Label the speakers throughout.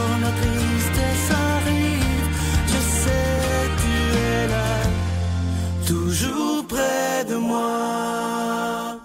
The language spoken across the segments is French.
Speaker 1: quand la tristesse arrive, je sais tu es là, toujours près de moi.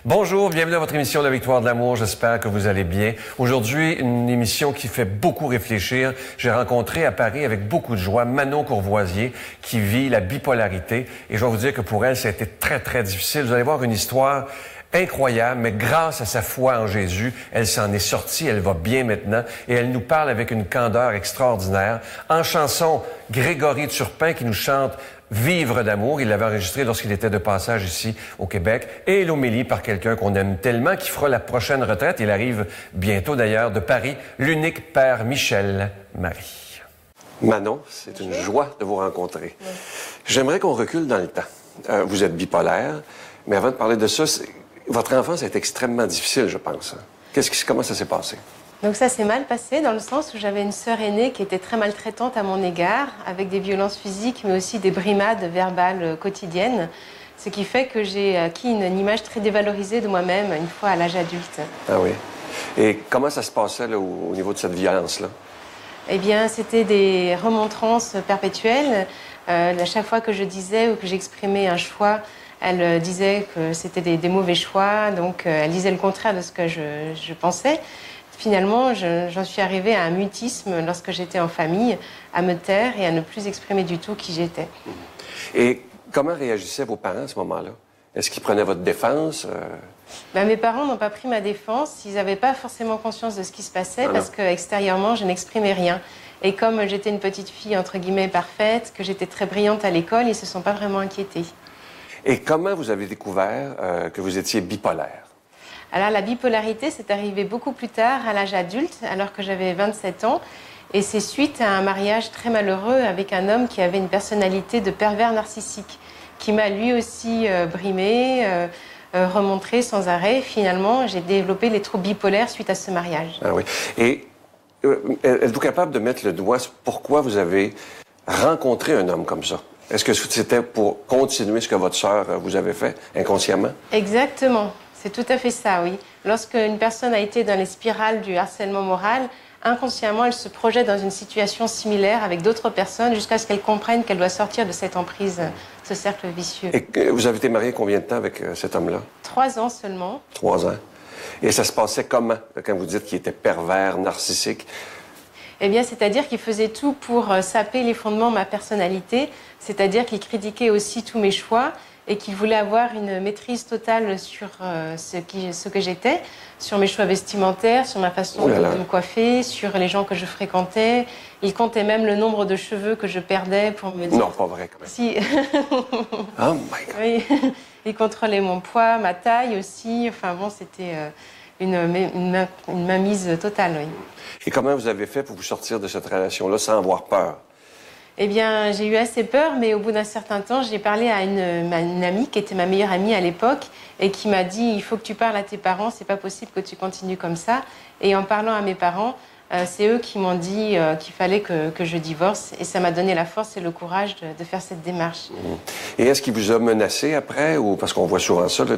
Speaker 2: Bonjour, bienvenue à votre émission La Victoire de l'amour. J'espère que vous allez bien. Aujourd'hui, une émission qui fait beaucoup réfléchir. J'ai rencontré à Paris avec beaucoup de joie Manon Courvoisier qui vit la bipolarité. Et je vais vous dire que pour elle, ça a été très, très difficile. Vous allez voir une histoire incroyable, mais grâce à sa foi en Jésus, elle s'en est sortie, elle va bien maintenant et elle nous parle avec une candeur extraordinaire. En chanson, Grégory Turpin qui nous chante Vivre d'amour. Il l'avait enregistré lorsqu'il était de passage ici au Québec. Et l'homélie par quelqu'un qu'on aime tellement, qui fera la prochaine retraite. Il arrive bientôt d'ailleurs de Paris, l'unique Père Michel Marie. Manon, c'est une joie de vous rencontrer. Oui. J'aimerais qu'on recule dans le temps. Vous êtes bipolaire, mais avant de parler de ça, votre enfance a été extrêmement difficile, je pense. Comment ça s'est passé?
Speaker 3: Donc ça s'est mal passé dans le sens où j'avais une sœur aînée qui était très maltraitante à mon égard, avec des violences physiques, mais aussi des brimades verbales quotidiennes. Ce qui fait que j'ai acquis une image très dévalorisée de moi-même une fois à l'âge adulte.
Speaker 2: Ah oui. Et comment ça se passait là, au niveau de cette violence-là?
Speaker 3: Eh bien, c'était des remontrances perpétuelles. À chaque fois que je disais ou que j'exprimais un choix, elle disait que c'était des mauvais choix, donc elle disait le contraire de ce que je pensais. Finalement, j'en suis arrivée à un mutisme lorsque j'étais en famille, à me taire et à ne plus exprimer du tout qui j'étais.
Speaker 2: Et comment réagissaient vos parents à ce moment-là? Est-ce qu'ils prenaient votre défense?
Speaker 3: Mes parents n'ont pas pris ma défense. Ils n'avaient pas forcément conscience de ce qui se passait parce qu'extérieurement, je n'exprimais rien. Et comme j'étais une petite fille, entre guillemets, parfaite, que j'étais très brillante à l'école, ils ne se sont pas vraiment inquiétés.
Speaker 2: Et comment vous avez découvert que vous étiez bipolaire?
Speaker 3: Alors, la bipolarité, c'est arrivé beaucoup plus tard, à l'âge adulte, alors que j'avais 27 ans. Et c'est suite à un mariage très malheureux avec un homme qui avait une personnalité de pervers narcissique, qui m'a lui aussi brimée, remontrée sans arrêt. Finalement, j'ai développé les troubles bipolaires suite à ce mariage.
Speaker 2: Ah oui. Et êtes-vous capable de mettre le doigt sur pourquoi vous avez rencontré un homme comme ça? Est-ce que c'était pour continuer ce que votre sœur vous avait fait inconsciemment?
Speaker 3: Exactement. C'est tout à fait ça, oui. Lorsqu'une personne a été dans les spirales du harcèlement moral, inconsciemment, elle se projette dans une situation similaire avec d'autres personnes jusqu'à ce qu'elle comprenne qu'elle doit sortir de cette emprise, ce cercle vicieux.
Speaker 2: Et vous avez été marié combien de temps avec cet homme-là?
Speaker 3: 3 ans seulement.
Speaker 2: 3 ans. Et ça se passait comment, quand vous dites qu'il était pervers, narcissique?
Speaker 3: Eh bien, c'est-à-dire qu'il faisait tout pour saper les fondements de ma personnalité, c'est-à-dire qu'il critiquait aussi tous mes choix et qu'il voulait avoir une maîtrise totale sur ce que j'étais, sur mes choix vestimentaires, sur ma façon de me coiffer, sur les gens que je fréquentais. Il comptait même le nombre de cheveux que je perdais pour me dire...
Speaker 2: Non, pas vrai quand même.
Speaker 3: Si.
Speaker 2: Oh my God.
Speaker 3: Oui. Il contrôlait mon poids, ma taille aussi. Enfin bon, c'était une mainmise totale, oui.
Speaker 2: Et comment vous avez fait pour vous sortir de cette relation-là sans avoir peur?
Speaker 3: Eh bien, j'ai eu assez peur, mais au bout d'un certain temps, j'ai parlé à une amie qui était ma meilleure amie à l'époque et qui m'a dit « Il faut que tu parles à tes parents, c'est pas possible que tu continues comme ça ». Et en parlant à mes parents, c'est eux qui m'ont dit qu'il fallait que je divorce et ça m'a donné la force et le courage de faire cette démarche.
Speaker 2: Et est-ce qu'il vous a menacé après? Ou parce qu'on voit souvent ça, là,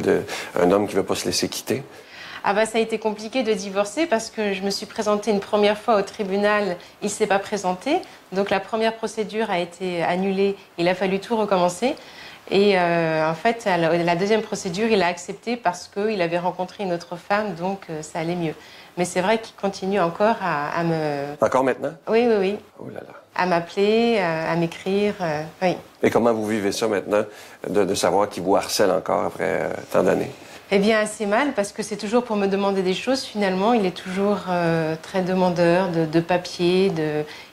Speaker 2: un homme qui ne veut pas se laisser quitter?
Speaker 3: Ça a été compliqué de divorcer parce que je me suis présentée une première fois au tribunal, il ne s'est pas présenté. Donc la première procédure a été annulée, il a fallu tout recommencer. Et en fait, la deuxième procédure, il a accepté parce qu'il avait rencontré une autre femme, donc ça allait mieux. Mais c'est vrai qu'il continue encore à me...
Speaker 2: Encore maintenant?
Speaker 3: Oui, oui, oui.
Speaker 2: Oh là là.
Speaker 3: À m'appeler, à m'écrire, oui.
Speaker 2: Et comment vous vivez ça maintenant, de savoir qu'il vous harcèle encore après tant d'années?
Speaker 3: Eh bien, assez mal, parce que c'est toujours pour me demander des choses. Finalement, il est toujours très demandeur de papier.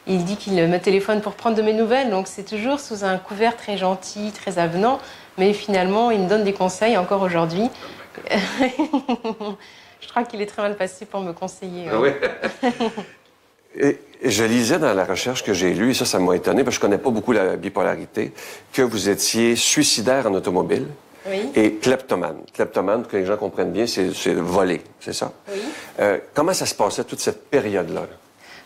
Speaker 3: Il dit qu'il me téléphone pour prendre de mes nouvelles. Donc, c'est toujours sous un couvert très gentil, très avenant. Mais finalement, il me donne des conseils, encore aujourd'hui. Je crois qu'il est très mal passé pour me conseiller.
Speaker 2: Ah oui? Et je lisais dans la recherche que j'ai lue, et ça m'a étonné, parce que je ne connais pas beaucoup la bipolarité, que vous étiez suicidaire en automobile.
Speaker 3: Oui.
Speaker 2: Et kleptomane. Kleptomane, que les gens comprennent bien, c'est voler, c'est ça?
Speaker 3: Oui.
Speaker 2: Comment ça se passait toute cette période-là?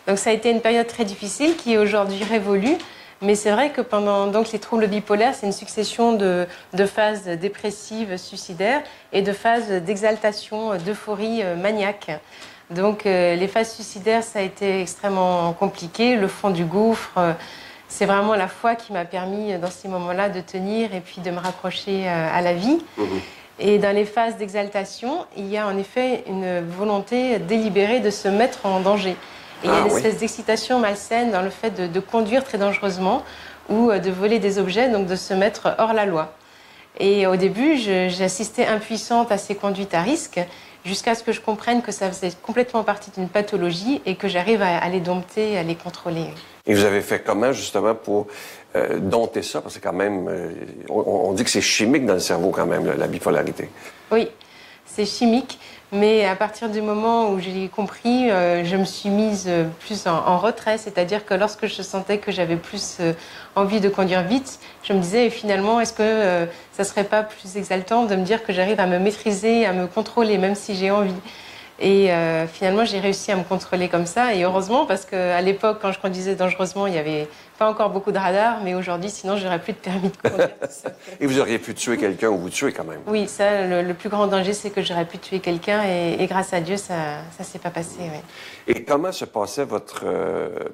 Speaker 3: Donc ça a été une période très difficile qui est aujourd'hui révolue. Mais c'est vrai que pendant les troubles bipolaires, c'est une succession de phases dépressives, suicidaires et de phases d'exaltation, d'euphorie maniaque. Donc les phases suicidaires, ça a été extrêmement compliqué. Le fond du gouffre, c'est vraiment la foi qui m'a permis dans ces moments-là de tenir et puis de me raccrocher à la vie. Et dans les phases d'exaltation, il y a en effet une volonté délibérée de se mettre en danger. Et il y a une espèce d'excitation malsaine dans le fait de conduire très dangereusement ou de voler des objets, donc de se mettre hors la loi. Et au début, j'assistais impuissante à ces conduites à risque, jusqu'à ce que je comprenne que ça faisait complètement partie d'une pathologie et que j'arrive à les dompter, à les contrôler.
Speaker 2: Et vous avez fait comment, justement, pour dompter ça? Parce que quand même, on dit que c'est chimique dans le cerveau, quand même, la bipolarité.
Speaker 3: Oui, c'est chimique. Mais à partir du moment où j'ai compris, je me suis mise plus en retrait. C'est-à-dire que lorsque je sentais que j'avais plus envie de conduire vite, je me disais finalement, est-ce que ça serait pas plus exaltant de me dire que j'arrive à me maîtriser, à me contrôler, même si j'ai envie. Et finalement, j'ai réussi à me contrôler comme ça. Et heureusement, parce qu'à l'époque, quand je conduisais dangereusement, il n'y avait pas encore beaucoup de radars. Mais aujourd'hui, sinon, j'aurais plus de permis de conduire.
Speaker 2: Et vous auriez pu tuer quelqu'un ou vous tuer quand même?
Speaker 3: Oui, ça, le plus grand danger, c'est que j'aurais pu tuer quelqu'un. Et grâce à Dieu, ça ne s'est pas passé. Oui.
Speaker 2: Et comment se passait votre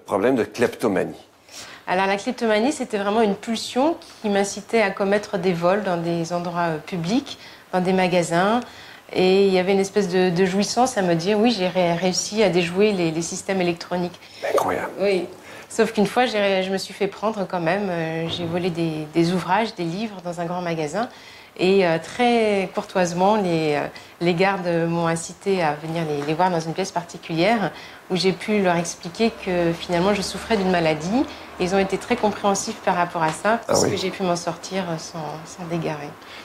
Speaker 2: problème de kleptomanie?
Speaker 3: Alors, la kleptomanie, c'était vraiment une pulsion qui m'incitait à commettre des vols dans des endroits publics, dans des magasins. Et il y avait une espèce de jouissance à me dire, oui, j'ai réussi à déjouer les systèmes électroniques.
Speaker 2: Incroyable.
Speaker 3: Oui. Sauf qu'une fois, je me suis fait prendre quand même. J'ai volé des ouvrages, des livres dans un grand magasin. Et très courtoisement, les gardes m'ont incité à venir les voir dans une pièce particulière où j'ai pu leur expliquer que finalement, je souffrais d'une maladie. Et ils ont été très compréhensifs par rapport à ça, parce que j'ai pu m'en sortir sans dégâts.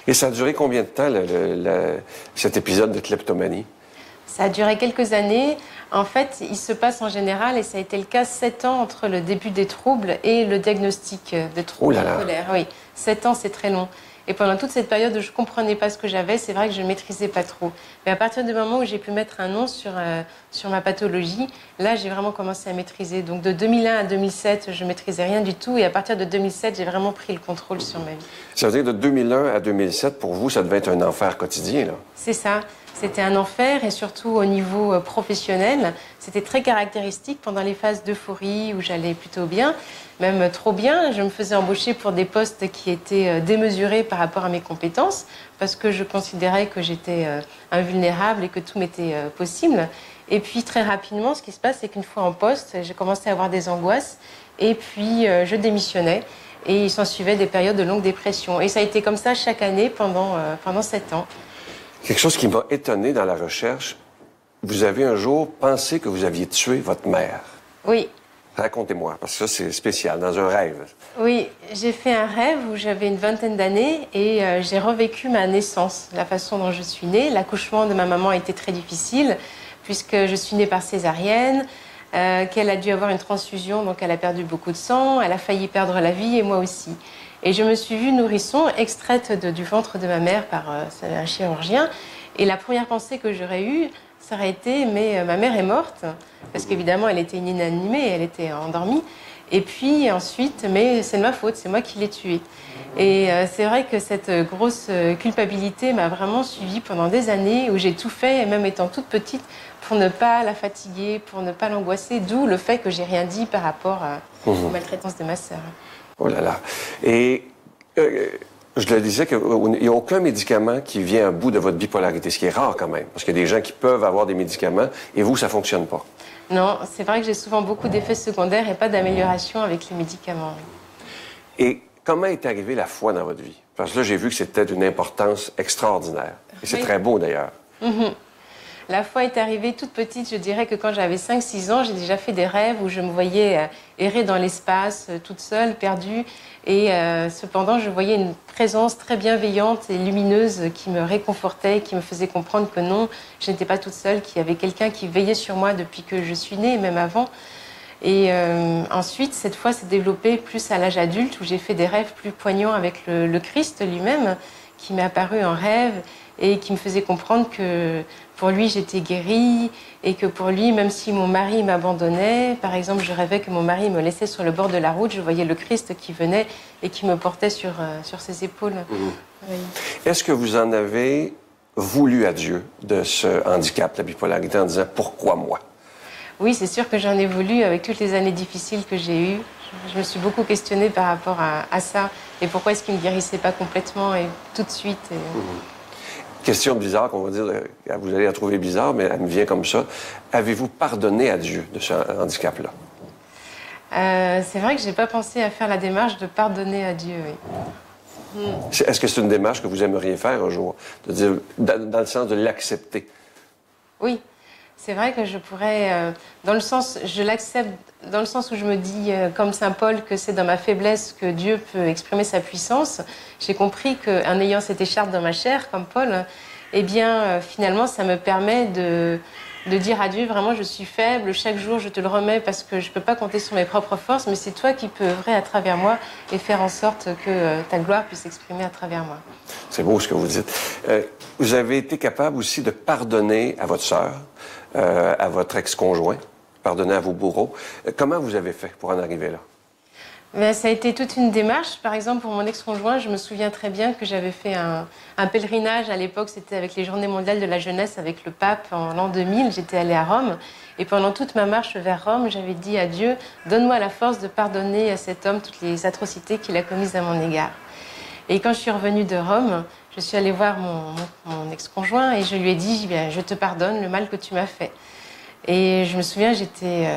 Speaker 2: Et ça a duré combien de temps, cet épisode de kleptomanie?
Speaker 3: Ça a duré quelques années. En fait, il se passe en général, et ça a été le cas, 7 ans entre le début des troubles et le diagnostic de troubles bipolaires. Oui, 7 ans, c'est très long. Et pendant toute cette période où je ne comprenais pas ce que j'avais, c'est vrai que je ne maîtrisais pas trop. Mais à partir du moment où j'ai pu mettre un nom sur ma pathologie, là, j'ai vraiment commencé à maîtriser. Donc de 2001 à 2007, je ne maîtrisais rien du tout. Et à partir de 2007, j'ai vraiment pris le contrôle sur ma vie.
Speaker 2: Ça veut dire que de 2001 à 2007, pour vous, ça devait être un enfer quotidien, là?
Speaker 3: C'est ça. C'était un enfer et surtout au niveau professionnel. C'était très caractéristique pendant les phases d'euphorie où j'allais plutôt bien, même trop bien. Je me faisais embaucher pour des postes qui étaient démesurés par rapport à mes compétences parce que je considérais que j'étais invulnérable et que tout m'était possible. Et puis très rapidement, ce qui se passe, c'est qu'une fois en poste, j'ai commencé à avoir des angoisses et puis je démissionnais. Et il s'en suivait des périodes de longue dépression. Et ça a été comme ça chaque année pendant 7 ans.
Speaker 2: Quelque chose qui m'a étonné dans la recherche, vous avez un jour pensé que vous aviez tué votre mère.
Speaker 3: Oui.
Speaker 2: Racontez-moi, parce que ça, c'est spécial, dans un rêve.
Speaker 3: Oui, j'ai fait un rêve où j'avais une vingtaine d'années et j'ai revécu ma naissance, la façon dont je suis née. L'accouchement de ma maman a été très difficile, puisque je suis née par césarienne, qu'elle a dû avoir une transfusion, donc elle a perdu beaucoup de sang, elle a failli perdre la vie et moi aussi. Et je me suis vue nourrisson, extraite du ventre de ma mère par un chirurgien. Et la première pensée que j'aurais eue, ça aurait été, mais ma mère est morte, parce qu'évidemment, elle était inanimée, elle était endormie. Et puis ensuite, mais c'est de ma faute, c'est moi qui l'ai tuée. Et c'est vrai que cette grosse culpabilité m'a vraiment suivie pendant des années, où j'ai tout fait, et même étant toute petite, pour ne pas la fatiguer, pour ne pas l'angoisser, d'où le fait que j'ai rien dit par rapport aux maltraitances de ma sœur.
Speaker 2: Oh là là. Et je le disais qu'il n'y a aucun médicament qui vient à bout de votre bipolarité, ce qui est rare quand même, parce qu'il y a des gens qui peuvent avoir des médicaments et vous, ça ne fonctionne pas.
Speaker 3: Non, c'est vrai que j'ai souvent beaucoup d'effets secondaires et pas d'amélioration avec les médicaments.
Speaker 2: Et comment est arrivée la foi dans votre vie? Parce que là, j'ai vu que c'était d'une importance extraordinaire. Et c'est très beau d'ailleurs.
Speaker 3: La foi est arrivée toute petite, je dirais que quand j'avais 5-6 ans, j'ai déjà fait des rêves où je me voyais errer dans l'espace, toute seule, perdue. Et cependant, je voyais une présence très bienveillante et lumineuse qui me réconfortait, qui me faisait comprendre que non, je n'étais pas toute seule, qu'il y avait quelqu'un qui veillait sur moi depuis que je suis née, même avant. Et ensuite, cette foi s'est développée plus à l'âge adulte, où j'ai fait des rêves plus poignants avec le Christ lui-même, qui m'est apparu en rêve et qui me faisait comprendre que pour lui, j'étais guérie et que pour lui, même si mon mari m'abandonnait, par exemple, je rêvais que mon mari me laissait sur le bord de la route, je voyais le Christ qui venait et qui me portait sur ses épaules. Oui.
Speaker 2: Est-ce que vous en avez voulu à Dieu de ce handicap, la bipolarité, en disant « Pourquoi moi ?»
Speaker 3: Oui, c'est sûr que j'en ai voulu avec toutes les années difficiles que j'ai eues. Je me suis beaucoup questionnée par rapport à ça. Et pourquoi est-ce qu'il ne guérissait pas complètement et tout de suite
Speaker 2: Question bizarre qu'on va dire, vous allez la trouver bizarre, mais elle me vient comme ça. Avez-vous pardonné à Dieu de ce handicap-là?
Speaker 3: C'est vrai que je n'ai pas pensé à faire la démarche de pardonner à Dieu, oui.
Speaker 2: Est-ce que c'est une démarche que vous aimeriez faire un jour? De dire, dans le sens de l'accepter?
Speaker 3: Oui, c'est vrai que je pourrais, je l'accepte dans le sens où je me dis, comme saint Paul, que c'est dans ma faiblesse que Dieu peut exprimer sa puissance. J'ai compris qu'en ayant cette écharpe dans ma chair, comme Paul, eh bien, finalement, ça me permet de dire à Dieu, vraiment, je suis faible, chaque jour, je te le remets parce que je ne peux pas compter sur mes propres forces, mais c'est toi qui peux œuvrer à travers moi et faire en sorte que ta gloire puisse s'exprimer à travers moi.
Speaker 2: C'est beau ce que vous dites. Vous avez été capable aussi de pardonner à votre sœur, à votre ex-conjoint, pardonner à vos bourreaux. Comment vous avez fait pour en arriver là?
Speaker 3: Ben, ça a été toute une démarche. Par exemple, pour mon ex-conjoint, je me souviens très bien que j'avais fait un pèlerinage. À l'époque, c'était avec les Journées mondiales de la jeunesse, avec le pape en l'an 2000. J'étais allée à Rome. Et pendant toute ma marche vers Rome, j'avais dit à Dieu, donne-moi la force de pardonner à cet homme toutes les atrocités qu'il a commises à mon égard. Et quand je suis revenue de Rome, je suis allée voir mon ex-conjoint et je lui ai dit, bien, je te pardonne le mal que tu m'as fait. Et je me souviens, j'étais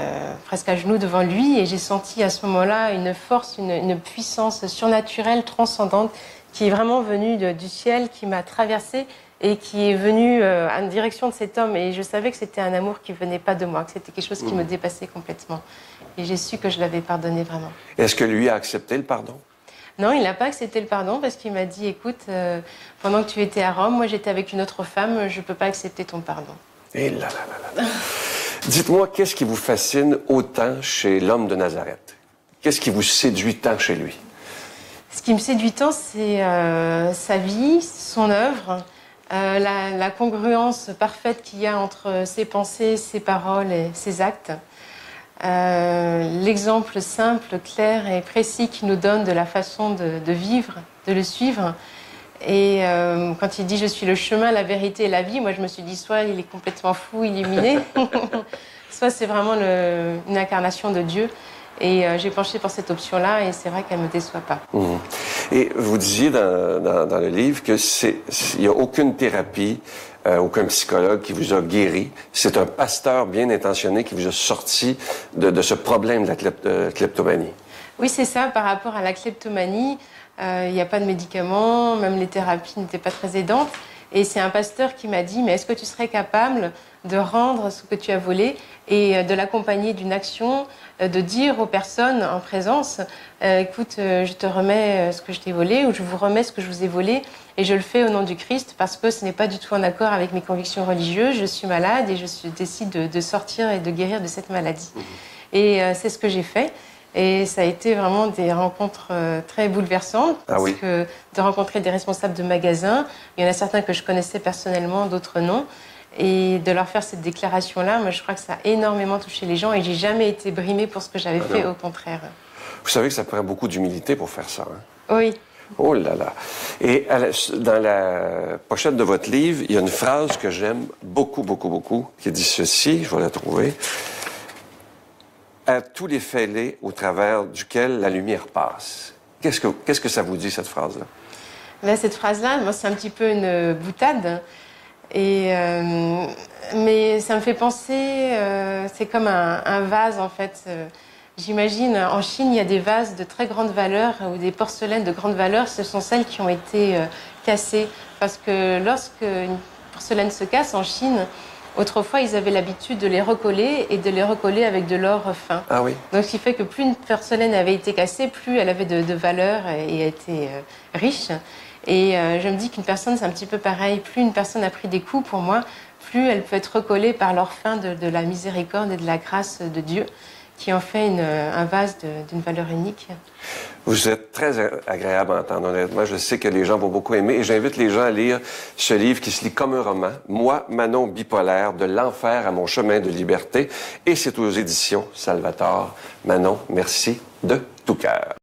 Speaker 3: presque à genoux devant lui et j'ai senti à ce moment-là une force, une puissance surnaturelle, transcendante, qui est vraiment venue du ciel, qui m'a traversée et qui est venue en direction de cet homme. Et je savais que c'était un amour qui ne venait pas de moi, que c'était quelque chose qui me dépassait complètement. Et j'ai su que je l'avais pardonné vraiment.
Speaker 2: Est-ce que lui a accepté le pardon?
Speaker 3: Non, il n'a pas accepté le pardon parce qu'il m'a dit, écoute, pendant que tu étais à Rome, moi j'étais avec une autre femme, je ne peux pas accepter ton pardon.
Speaker 2: Et là, là, là, là. Dites-moi, qu'est-ce qui vous fascine autant chez l'homme de Nazareth? Qu'est-ce qui vous séduit tant chez lui?
Speaker 3: Ce qui me séduit tant, c'est sa vie, son œuvre, la congruence parfaite qu'il y a entre ses pensées, ses paroles et ses actes. L'exemple simple, clair et précis qu'il nous donne de la façon de vivre, de le suivre. Et quand il dit « je suis le chemin, la vérité et la vie », moi je me suis dit soit il est complètement fou, illuminé, soit c'est vraiment une incarnation de Dieu. Et j'ai penché pour cette option-là et c'est vrai qu'elle ne me déçoit pas.
Speaker 2: Mmh. Et vous disiez dans le livre qu'il n'y a aucune thérapie, aucun psychologue qui vous a guéri. C'est un pasteur bien intentionné qui vous a sorti de ce problème de la kleptomanie.
Speaker 3: Oui, c'est ça. Par rapport à la kleptomanie, il n'y a pas de médicaments, même les thérapies n'étaient pas très aidantes. Et c'est un pasteur qui m'a dit, mais est-ce que tu serais capable de rendre ce que tu as volé et de l'accompagner d'une action, de dire aux personnes en présence, écoute, je te remets ce que je t'ai volé ou je vous remets ce que je vous ai volé et je le fais au nom du Christ parce que ce n'est pas du tout en accord avec mes convictions religieuses, je suis malade et je décide de sortir et de guérir de cette maladie. Et c'est ce que j'ai fait. Et ça a été vraiment des rencontres très bouleversantes, parce que de rencontrer des responsables de magasins, il y en a certains que je connaissais personnellement, d'autres non, et de leur faire cette déclaration-là, moi je crois que ça a énormément touché les gens et j'ai jamais été brimée pour ce que j'avais fait, au contraire.
Speaker 2: Vous savez que ça prend beaucoup d'humilité pour faire ça, hein?
Speaker 3: Oui.
Speaker 2: Oh là là! Et dans la pochette de votre livre, il y a une phrase que j'aime beaucoup, beaucoup, beaucoup, qui dit ceci, je vais la trouver. À tous les fêlés au travers duquel la lumière passe. Qu'est-ce que ça vous dit, cette phrase-là?
Speaker 3: Là, cette phrase-là, moi, c'est un petit peu une boutade. Mais ça me fait penser, c'est comme un vase, en fait. J'imagine, en Chine, il y a des vases de très grande valeur ou des porcelaines de grande valeur. Ce sont celles qui ont été cassées. Parce que lorsque une porcelaine se casse en Chine, autrefois, ils avaient l'habitude de les recoller et de les recoller avec de l'or fin.
Speaker 2: Ah oui.
Speaker 3: Donc, ce qui fait que plus une porcelaine avait été cassée, plus elle avait de valeur et était riche. Et je me dis qu'une personne, c'est un petit peu pareil. Plus une personne a pris des coups, pour moi, plus elle peut être recollée par l'or fin de la miséricorde et de la grâce de Dieu, qui en fait un vase d'une valeur unique.
Speaker 2: Vous êtes très agréable à entendre, honnêtement. Je sais que les gens vont beaucoup aimer et j'invite les gens à lire ce livre qui se lit comme un roman. Moi, Manon bipolaire, de l'enfer à mon chemin de liberté. Et c'est aux éditions Salvatore. Manon, merci de tout cœur.